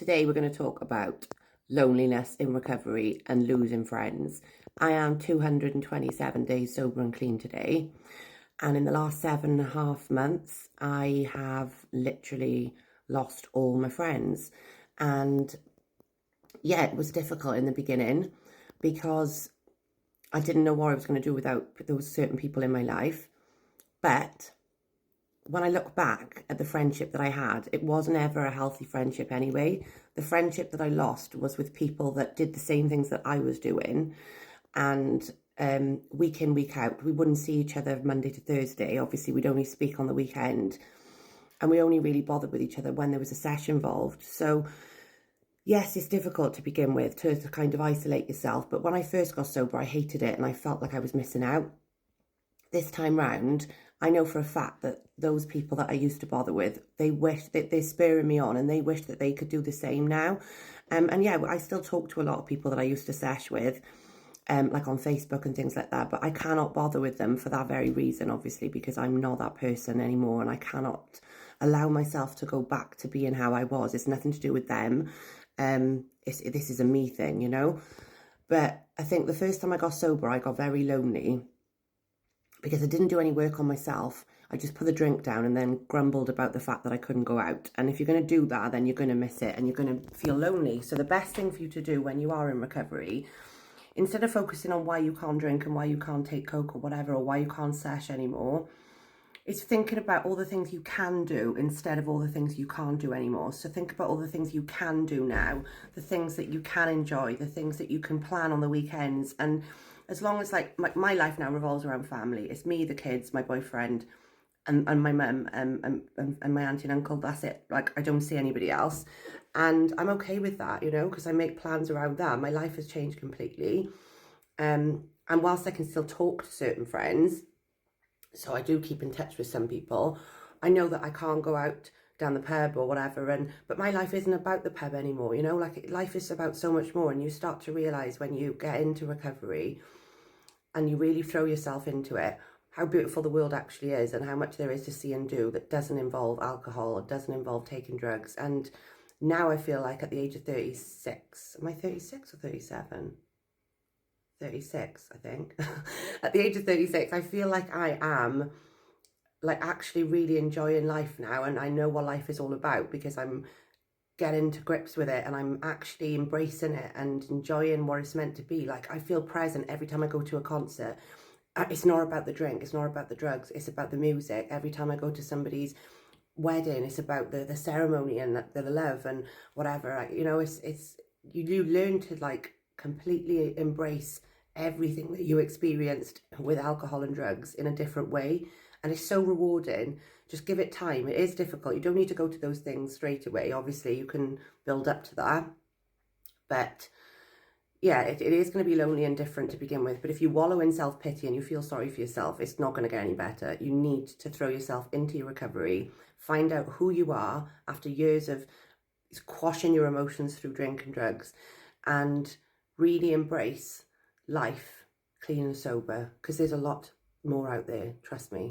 Today we're going to talk about loneliness in recovery and losing friends. I am 227 days sober and clean today, and in the last 7.5 months I have literally lost all my friends. And yeah, it was difficult in the beginning because I didn't know what I was going to do without those certain people in my life. But when I look back at the friendship that I had, it wasn't ever a healthy friendship anyway. The friendship that I lost was with people that did the same things that I was doing. And week in, week out, we wouldn't see each other Monday to Thursday. Obviously, we'd only speak on the weekend. And we only really bothered with each other when there was a session involved. So yes, it's difficult to begin with, to kind of isolate yourself. But when I first got sober, I hated it and I felt like I was missing out. This time round, I know for a fact that those people that I used to bother with, they wish that they're spurring me on and they wish that they could do the same now. And yeah, I still talk to a lot of people that I used to sesh with, like on Facebook and things like that, but I cannot bother with them for that very reason, obviously, because I'm not that person anymore and I cannot allow myself to go back to being how I was. It's nothing to do with them. This is a me thing, you know. But I think the first time I got sober, I got very lonely because I didn't do any work on myself. I just put the drink down and then grumbled about the fact that I couldn't go out. And if you're going to do that, then you're going to miss it and you're going to feel lonely. So the best thing for you to do when you are in recovery, instead of focusing on why you can't drink and why you can't take coke or whatever, or why you can't sesh anymore, it's thinking about all the things you can do instead of all the things you can't do anymore. So think about all the things you can do now, the things that you can enjoy, the things that you can plan on the weekends. And as long as, like, my life now revolves around family. It's me, the kids, my boyfriend, and my mum, and my auntie and uncle. That's it. Like, I don't see anybody else. And I'm okay with that, you know, because I make plans around that. My life has changed completely. And whilst I can still talk to certain friends, so I do keep in touch with some people, I know that I can't go out down the pub or whatever, but my life isn't about the pub anymore, you know. Like, life is about so much more, and you start to realise when you get into recovery and you really throw yourself into it, how beautiful the world actually is and how much there is to see and do that doesn't involve alcohol or doesn't involve taking drugs. And now I feel like at the age of 36, am I 36 or 37? 36, I think. At the age of 36, I feel like I am, like, actually really enjoying life now, and I know what life is all about because I'm getting to grips with it and I'm actually embracing it and enjoying what it's meant to be. Like, I feel present every time I go to a concert. It's not about the drink, it's not about the drugs, it's about the music. Every time I go to somebody's wedding, it's about the ceremony and the love and whatever. You know, it's you learn to, like, completely embrace everything that you experienced with alcohol and drugs in a different way, and it's so rewarding. Just give it time. It is difficult. You don't need to go to those things straight away. Obviously, you can build up to that, but yeah, it is going to be lonely and different to begin with. But if you wallow in self-pity and you feel sorry for yourself, it's not going to get any better. You need to throw yourself into your recovery, find out who you are after years of quashing your emotions through drink and drugs, and really embrace life clean and sober, because there's a lot more out there, trust me.